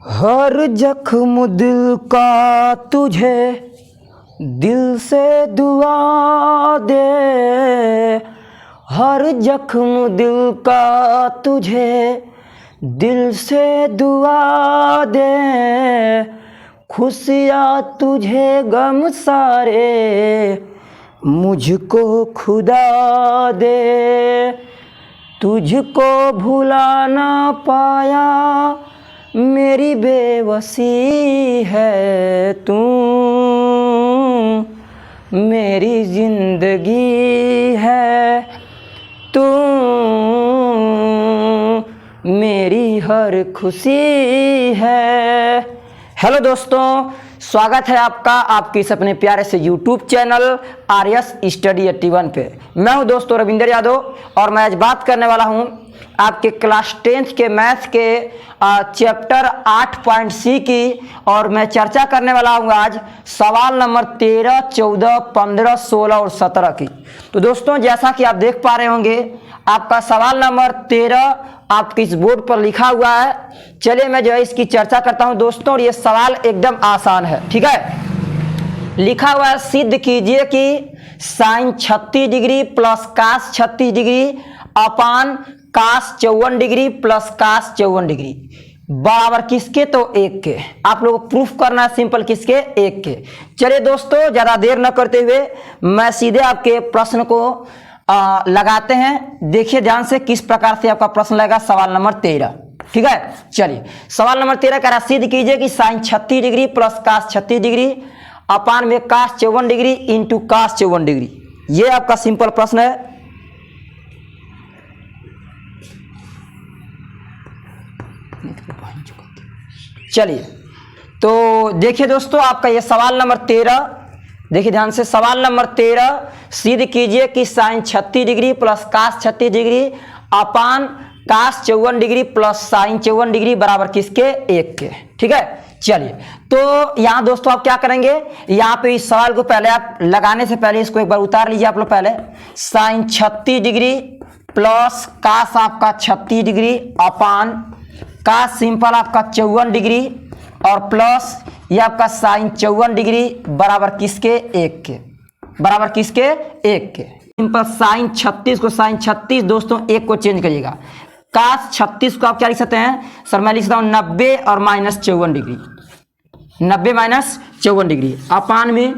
हर जख्म दिल का तुझे दिल से दुआ दे, हर जख्म दिल का तुझे दिल से दुआ दे, खुशियाँ तुझे गम सारे मुझको खुदा दे, तुझको भुला ना पाया मेरी बेबसी है तू, मेरी जिंदगी है तू, मेरी हर खुशी है। हेलो दोस्तों, स्वागत है आपका आपके इस अपने प्यारे से YouTube चैनल आर्यस स्टडी 81 पे। मैं हूं दोस्तों रविंद्र यादव और मैं आज बात करने वाला हूं आपके क्लास 10th के मैथ्स के चैप्टर 8.C की, और मैं चर्चा करने वाला हूं आज सवाल नंबर 13, 14, 15, 16 और 17 की। तो दोस्तों जैसा कि आप देख पा रहे होंगे आपका सवाल नंबर 13 आपके इस बोर्ड पर लिखा हुआ है। चलिए मैं जो है इसकी चर्चा करता हूं दोस्तों, और ये सवाल एकदम आसान है, ठीक है। लिखा हुआ है सिद्ध कीजिए कि sine 36 degree plus cos 36 degree upon cos 54 degree plus cos 54 degree बराबर किसके, तो 1 के। आप लोगों को प्रूफ करना है सिंपल, किसके, 1 के। चलिए दोस्तों ज्यादा देर न करते हुए मैं सीधे आपके प्रश्न को लगाते हैं। देखिए ध्यान से किस प्रकार से आपका प्रश्न लगेगा। सवाल नंबर 13, ठीक है। चलिए सवाल नंबर 13 कह रहा सिद्ध कीजिए कि sine 36 degree plus cos 36 degree upon में cos 54 degree into cos 54 degree. ये आपका सिंपल प्रश्न है। चलिए तो देखिए दोस्तों आपका ये सवाल नंबर 13, देखिए ध्यान से। सवाल नंबर 13 सिद्ध कीजिए कि sine 36 degree plus cos 36 degree upon cos 54 degree plus sine 54 degree बराबर किसके, 1 के, ठीक है। चलिए तो यहाँ दोस्तों आप क्या करेंगे, यहाँ पे इस सवाल को पहले आप लगाने से पहले इसको एक बार उतार लीजिए आप लोग। पहले साइन 36 डिग्री प्लस कास आपका 36 डिग्री अपान कास सिंपल आपका 54 डिग्री और प्लस ये आपका साइन 54 डिग्री बराबर किसके, 1 के, बराबर किसके, 1 के। सिंपल साइन 36 को साइन 36 दोस्तों 1 को चेंज करिएगा। कास 36 को आप क्या लिख सकते हैं सर, मैं लिख सकता हूँ 90 और minus 54 degree, 90 minus 54 degree upon में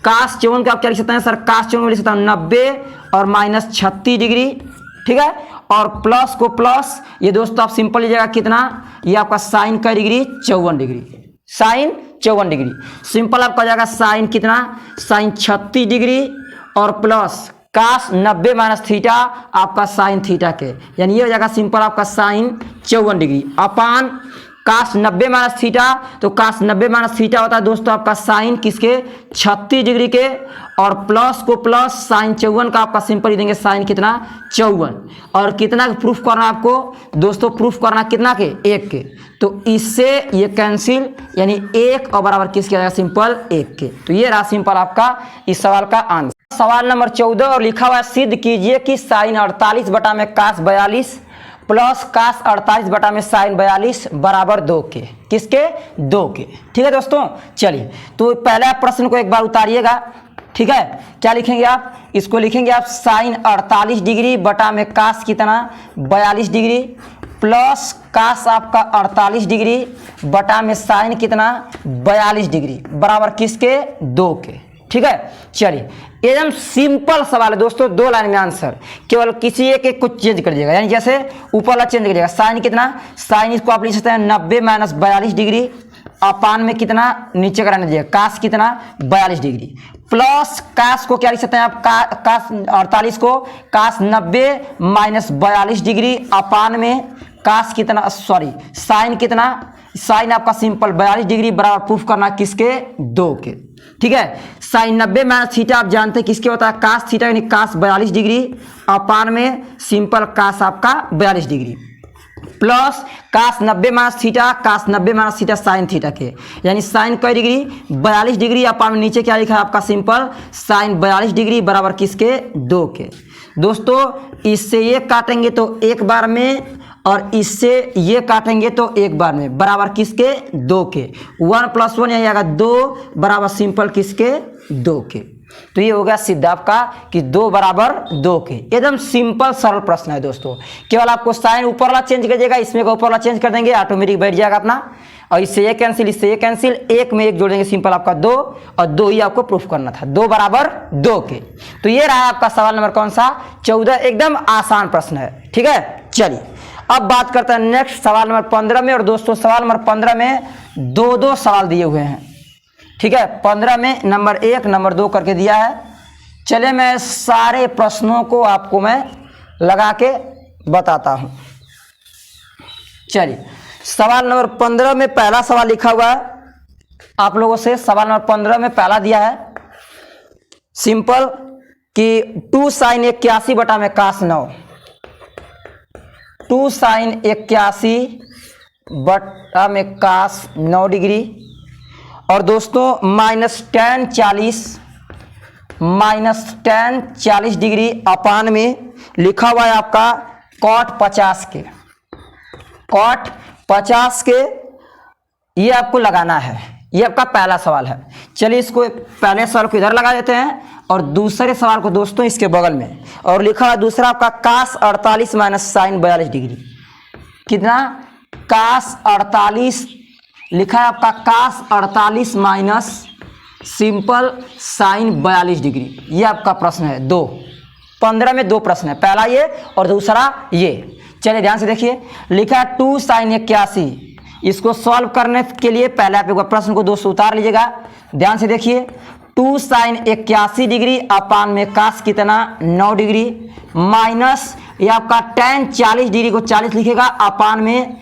कास 54 को आप क्या लिख सकते हैं सर, कास 54 में लिख सकता हूँ 90 और माइनस 36 डिग्री, ठीक है। और प्लस को प्लस ये दोस्तों आप सिंपल लीजिएगा कितना, ये आपका साइन का degree 54 degree, sine 54 degree simple आपका जाएगा साइन कितना, साइन 36 डिग्री और प्लस कास 90 माइनस थीटा आपका साइन थीटा के, यानी ये हो जाएगा सिंपल आपका sine 54 degree upon cos 90 minus theta, तो कास 90 माइनस थीटा होता है दोस्तों आपका साइन किसके, 36 डिग्री के, और प्लस को प्लस साइन 54 का आपका सिंपल लिख देंगे साइन कितना 54, और कितना प्रूफ करना आपको दोस्तों, प्रूफ करना कितना के, 1 के। तो इससे ये कैंसिल, यानी 1 और बराबर किसके आएगा, सिंपल 1 के। तो ये रहा सिंपल आपका इस सवाल का आंसर। सवाल नंबर 14 और लिखा हुआ है सिद्ध कीजिए कि साइन 48 बटा में कास 42 प्लस कास 48 बटा में साइन 42 बराबर 2 के, किसके, 2 के, ठीक है दोस्तों। चलिए तो पहले प्रश्न को एक बार उतारिएगा, ठीक है। क्या लिखेंगे आप, इसको लिखेंगे आप साइन 48 डिग्री बटा में कास कितना 42 डिग्री प्लस कास आपका 48 डिग्री बटा में साइन कितना 42 डिग्री बराबर किसके, 2 के, ठीक है। चलिए एकदम सिंपल सवाल है दोस्तों, 2 लाइन में आंसर, केवल किसी एक को चेंज कर दीजिएगा, यानी जैसे ऊपर वाला चेंज करिएगा। साइन कितना, साइन इसको आप लिख सकते हैं 90 माइनस 42 डिग्री अपान में कितना नीचे कराने दीजिएगा कास कितना 42 डिग्री प्लस कास को क्या लिख सकते हैं आप, कास 48 को कास 90 माइनस 42 डिग्री अपान में कास कितना, सॉरी साइन कितना, साइन आपका सिंपल 42 डिग्री बराबर प्रूफ करना किसके, 2 के, ठीक है। साइन 90 माइनस थीटा आप जानते हैं किसके होता है, कास थीटा, यानी कास 42 डिग्री अपान में सिंपल कास आपका 42 degree plus cos 90 minus theta, cos 90 minus theta sine theta के, यानी साइन कई डिग्री 42 डिग्री अपान में नीचे क्या लिखा है आपका सिंपल साइन 42 डिग्री बराबर किसके, 2 के। दोस्तों इससे ये काटेंगे तो एक बार में और इससे ये काटेंगे तो एक बार में बराबर किसके 2 के। 1 + 1 यही आएगा 2 बराबर सिंपल किसके 2 के। तो ये हो गया सिद्ध आपका कि 2 बराबर 2 के। एकदम सिंपल सरल प्रश्न है दोस्तों। केवल आपको साइन ऊपर वाला चेंज करिएगा, इसमें ऊपर वाला चेंज कर देंगे, ऑटोमेटिक बैठ जाएगा अपना। और इससे ये कैंसिल, इससे ये कैंसिल, एक में एक जोड़ देंगे सिंपल आपका 2 और 2 ही आपको प्रूफ करना था, 2 बराबर 2 के। तो ये रहा आपका सवाल नंबर कौन सा 14। एकदम आसान प्रश्न है, ठीक है। चलिए अब बात करते हैं नेक्स्ट सवाल नंबर 15 में। और दोस्तों सवाल नंबर 15 में 2-2 सवाल दिए हुए हैं, ठीक है। 15 में नंबर 1 नंबर 2 करके दिया है। चलिए मैं सारे प्रश्नों को आपको मैं लगा के बताता हूं। चलिए सवाल नंबर 15 में पहला सवाल लिखा हुआ है आप लोगों से। सवाल नंबर 15 में पहला दिया है सिंपल कि 2 sin 81 बटा में cos 9, 2 sin 81 बटा में cos 9 डिग्री। और दोस्तों -tan 40 डिग्री अपान में लिखा हुआ है आपका cot 50 के। cot 50 के ये आपको लगाना है। ये आपका पहला सवाल है। चलिए इसको पहले सवाल को इधर लगा देते हैं और दूसरे सवाल को दोस्तों इसके बगल में। और लिखा है दूसरा आपका cos 48 माइनस sin 42 डिग्री। कितना cos 48 लिखा है आपका cos 48 minus simple sin 42 degree. ये आपका प्रश्न है 2। 15 में 2 प्रश्न है, पहला ये और दूसरा ये। चलिए ध्यान से देखिए, लिखा है 2 sin 81। इसको सॉल्व करने के लिए पहले आप एक बार प्रश्न को दोस्तों उतार लीजिएगा। ध्यान से देखिए 2 sin 81 डिग्री अपान में cos कितना 9 डिग्री माइनस ये आपका tan 40 डिग्री को 40 लिखेगा अपान में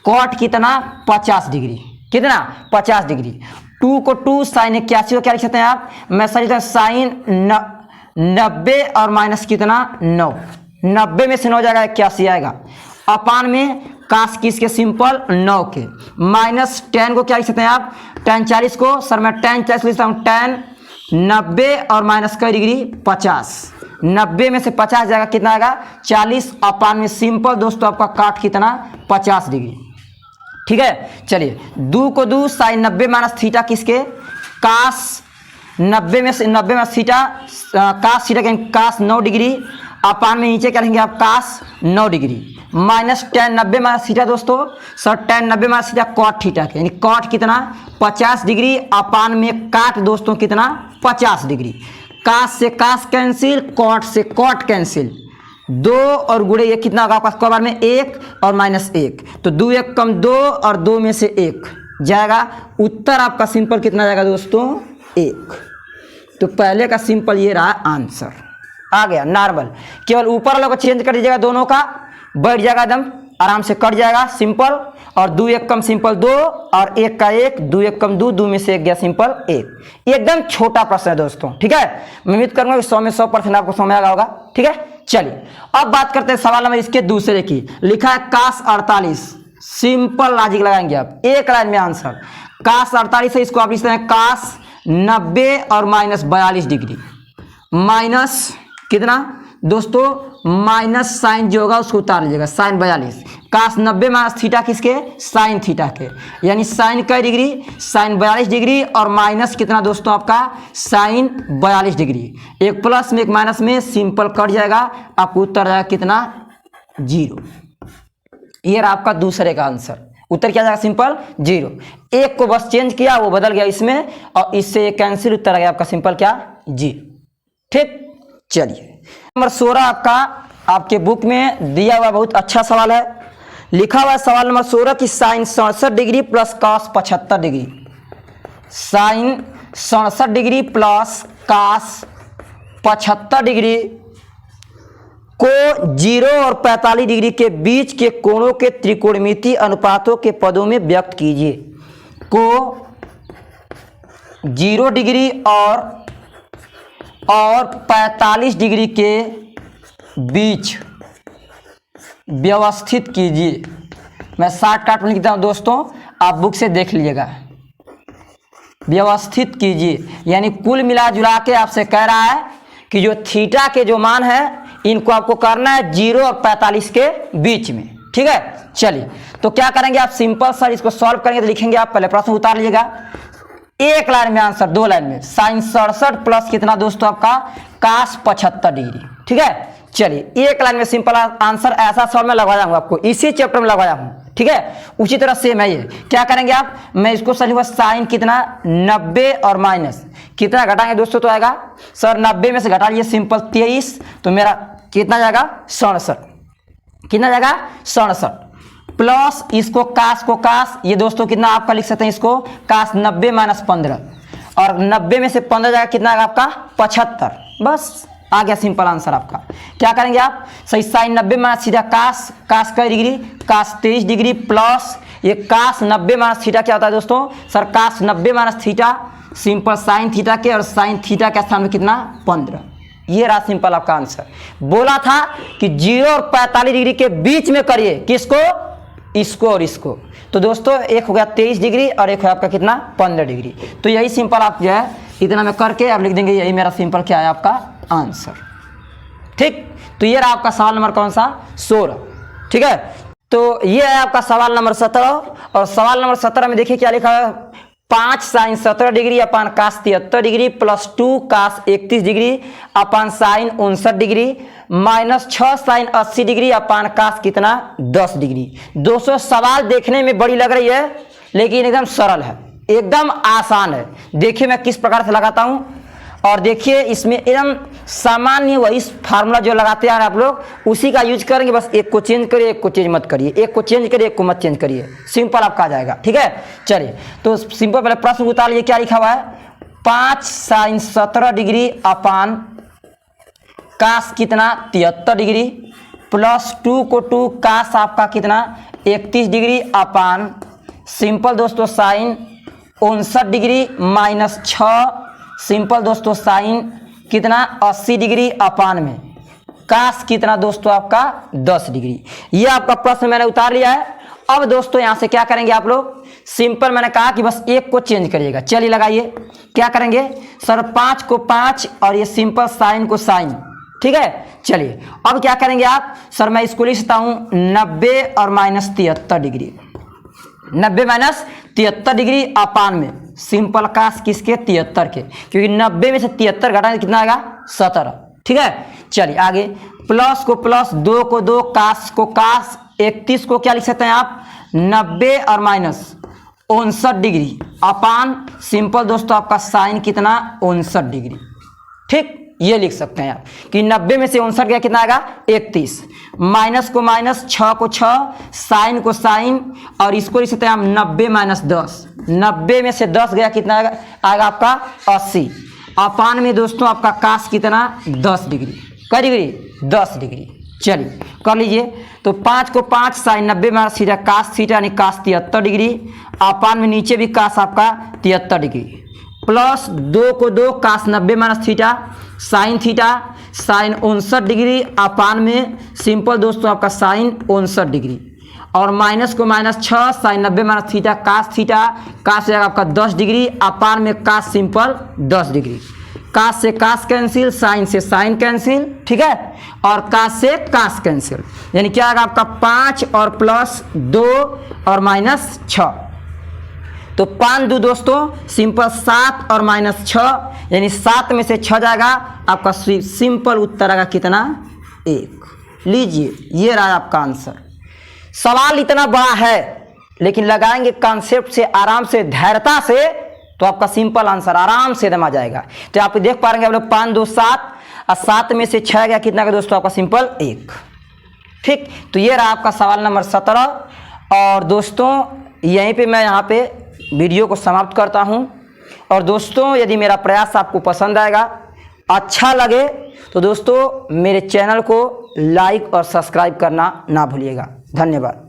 cot कितना 50 डिग्री। कितना 50 डिग्री। 2 को 2 sin 81 को क्या लिख सकते हैं आप, मैं सही sin 90 और माइनस कितना 9, 90 में से 9 जाएगा 81 आएगा अपान में cos किसके सिंपल 9 के माइनस tan को क्या लिख सकते हैं आप, tan 40 को सर मैं tan 40 लिखता हूँ tan 90 और माइनस कई डिग्री 50, 90 में से 50 जाएगा कितना आएगा 40 अपान में सिंपल दोस्तों आपका काट कितना 50 डिग्री। ठीक है चलिए 2 को 2 sin 90 माइनस थीटा किसके cos 90 में से 90 में थीटा cos थीटा के cos 9 डिग्री अपान में नीचे क्या लिखेंगे आप cos 9 degree minus tan 90 minus theta दोस्तों sir tan 90 minus theta cot theta के यानी cot कितना 50 डिग्री अपान में काट दोस्तों कितना 50 डिग्री। cos से cos कैंसिल cot से cot कैंसिल 2 और गुणे ये कितना होगा आपका स्क्वायर में 1 और माइनस 1 तो 2 1 कम 2 और 2 में से 1 जाएगा उत्तर आपका सिंपल कितना जाएगा दोस्तों 1। तो पहले का सिंपल ये रहा आंसर आ गया नॉर्मल। केवल ऊपर वालों को चेंज कर दीजिएगा दोनों का बैठ जाएगा एकदम आराम से कट जाएगा सिंपल और 2 1 कम सिंपल 2 और 1 का 1 2 1 कम 2 2 में से 1 गया सिंपल 1। एकदम छोटा प्रश्न है दोस्तों ठीक है। मैं उम्मीद करूंगा कि 100 में 100% आपको समझ आएगा होगा ठीक है। चलिए अब बात करते हैं सवाल नंबर इसके दूसरे की। लिखा है cos 48 सिंपल लॉजिक लगाएंगे आप एक लाइन में आंसर cos 48 है इसको आप लिखते हैं cos 90 और माइनस 42 डिग्री माइनस कितना दोस्तों माइनस साइन जो होगा उसको उतार लीजिएगा साइन 42 cos 90 माइनस थीटा किसके साइन थीटा के यानी साइन कई डिग्री साइन 42 डिग्री और माइनस कितना दोस्तों आपका साइन 42 डिग्री एक प्लस में एक माइनस में सिंपल कट जाएगा आपको उत्तर जाएगा कितना 0। ये रहा आपका दूसरे का आंसर उत्तर क्या जाएगा सिंपल 0। एक को बस चेंज किया वो बदल गया इसमें और इससे कैंसिल उत्तर आ गया आपका सिंपल क्या 0। ठीक चलिए नंबर 16 आपका आपके बुक में दिया हुआ बहुत अच्छा सवाल है। लिखा हुआ है सवाल नंबर 16 की sine 67 degree plus cos 75 degree sine 67 degree plus cos 75 degree को 0 और 45 डिग्री के बीच के कोणों के त्रिकोणमितीय अनुपातों के पदों में व्यक्त कीजिए। को 0 डिग्री और 45 डिग्री के बीच व्यवस्थित कीजिए। मैं शॉर्टकट में लिखता हूं दोस्तों आप बुक से देख लीजिएगा। व्यवस्थित कीजिए यानी कुल मिला जुला के आपसे कह रहा है कि जो थीटा के जो मान है इनको आपको करना है 0 और 45 के बीच में ठीक है। चलिए तो क्या करेंगे आप, सिंपल सर इसको सॉल्व करेंगे तो लिखेंगे आप, पहले प्रश्न उतार लीजिएगा, एक लाइन में आंसर, 2 लाइन में, साइन 67 प्लस कितना दोस्तों आपका कास 75 डिग्री, ठीक है। चलिए एक लाइन में सिंपल आंसर ऐसा सॉल्व में लगवाया हूं आपको, इसी चैप्टर में लगवाया हूं, ठीक है। उसी तरह सेम है ये, क्या करेंगे आप, मैं इसको सर लिखूंगा साइन कितना 90 और माइनस कितना घटाएंगे दोस्तों, तो आएगा सर 90 में से घटा लीजिए सिंपल 23, तो मेरा कितना जाएगा 67, कितना जाएगा 67 प्लस इसको कास को कास, ये दोस्तों कितना आपका लिख सकते हैं इसको कास 90 माइनस 15, और 90 में से 15 जाएगा कितना आएगा आपका 75, बस आ गया सिंपल आंसर आपका। क्या करेंगे आप, सही साइन 90 माइनस सीधा कास, कास का डिग्री कास 23 डिग्री प्लस ये कास 90 माइनस थीटा क्या होता है दोस्तों, सर कास 90 minus theta simple sign theta के, और साइन थीटा के स्थान में कितना 15, ये रहा सिंपल आपका आंसर। बोला था कि 0 और 45 डिग्री के बीच में करिए, किसको, इसको और इसको, तो दोस्तों एक हो गया 23 डिग्री और एक हो आपका कितना 15 डिग्री, तो यही सिंपल आप जो है इतना में करके आप लिख देंगे, यही मेरा सिंपल क्या है आपका आंसर, ठीक। तो ये रहा आपका सवाल नंबर कौन सा 16, ठीक है। तो ये है आपका सवाल नंबर 17, और सवाल नंबर 17 में देखिए क्या लिखा है, 5 sine 17 degree upon cos 73 degree plus 2 cos 31 degree upon sine 59 degree minus 6 sine 80 degree upon cos कितना 10 डिग्री। दोस्तों सवाल देखने में बड़ी लग रही है लेकिन एकदम सरल है, एकदम आसान है। देखिए मैं किस प्रकार से लगाता हूं, और देखिए इसमें एकदम सामान्य वही फार्मूला जो लगाते हैं आप लोग उसी का यूज करेंगे, बस एक को चेंज करिए एक को चेंज मत करिए, एक को चेंज करिए एक को मत चेंज करिए, सिंपल आपका आ जाएगा, ठीक है। चलिए तो सिंपल पहले प्रश्न उतार लीजिए, क्या लिखा हुआ है, 5 साइन 17 डिग्री अपान कास कितना 73 डिग्री प्लस 2 को 2 कास आपका कितना 31 डिग्री अपान सिंपल दोस्तों साइन 59 डिग्री माइनस 6 सिंपल दोस्तों साइन कितना 80 डिग्री अपान में कास कितना दोस्तों आपका 10 डिग्री। ये आपका प्रश्न मैंने उतार लिया है। अब दोस्तों यहां से क्या करेंगे आप लोग, सिंपल मैंने कहा कि बस एक को चेंज करिएगा। चलिए लगाइए, क्या करेंगे सर 5 को 5 और ये सिंपल साइन को साइन, ठीक है। चलिए अब क्या करेंगे आप, सर मैं इसको लिखता हूं 90 और minus 73 degree, 90 minus 73 degree upon में सिंपल कास किसके 73 के, क्योंकि 90 में से 73 घटाएंगे कितना आएगा 17, ठीक है। चलिए आगे, प्लस को प्लस 2 को 2 कास को कास 31 को क्या लिख सकते हैं आप 90 और माइनस 59 डिग्री अपान सिंपल दोस्तों आपका साइन कितना 59 डिग्री, ठीक। ये लिख सकते हैं आप कि 90 में से 59 गया कितना आएगा 31, माइनस को माइनस 6 को 6 साइन को साइन, और इसको लिख सकते हैं हम 90 माइनस 10, 90 में से 10 गया कितना आएगा आपका 80 अपान में दोस्तों आपका कास कितना 10 डिग्री, कै डिग्री 10 डिग्री। चलिए कर लीजिए, तो 5 को 5 sine 90 minus theta cos theta यानी कास 73 डिग्री अपान में नीचे भी कास आपका 73 डिग्री प्लस 2 को 2 cos 90 minus theta sine theta sine 59 degree upon में सिंपल दोस्तों आपका साइन 59 डिग्री, और माइनस को minus 6 sine 90 minus theta cos जाएगा आपका 10 डिग्री अपान में कास सिंपल 10 डिग्री, कास से कास कैंसिल साइन से साइन कैंसिल, ठीक है, और कास से कास कैंसिल, यानी क्या आएगा आपका 5 और प्लस 2 और माइनस 6, तो 5 2 दोस्तों सिंपल 7 और माइनस 6 यानी 7 में से 6 जाएगा आपका सिंपल उत्तर आएगा कितना 1। लीजिए ये रहा आपका आंसर। सवाल इतना बड़ा है लेकिन लगाएंगे कॉन्सेप्ट से आराम से धैर्यता से तो आपका सिंपल आंसर आराम से दम आ जाएगा। तो आप देख पा रहे हैं आप लोग 5 2 7 और 7 में से 6 गया कितना का दोस्तों आपका सिंपल 1, ठीक। तो ये रहा आपका सवाल नंबर 17, और दोस्तों यहीं पे मैं यहाँ पे वीडियो को समाप्त करता हूं। और दोस्तों यदि मेरा प्रयास आपको पसंद आएगा, अच्छा लगे तो दोस्तों मेरे चैनल को लाइक और सब्सक्राइब करना ना भूलिएगा। धन्यवाद।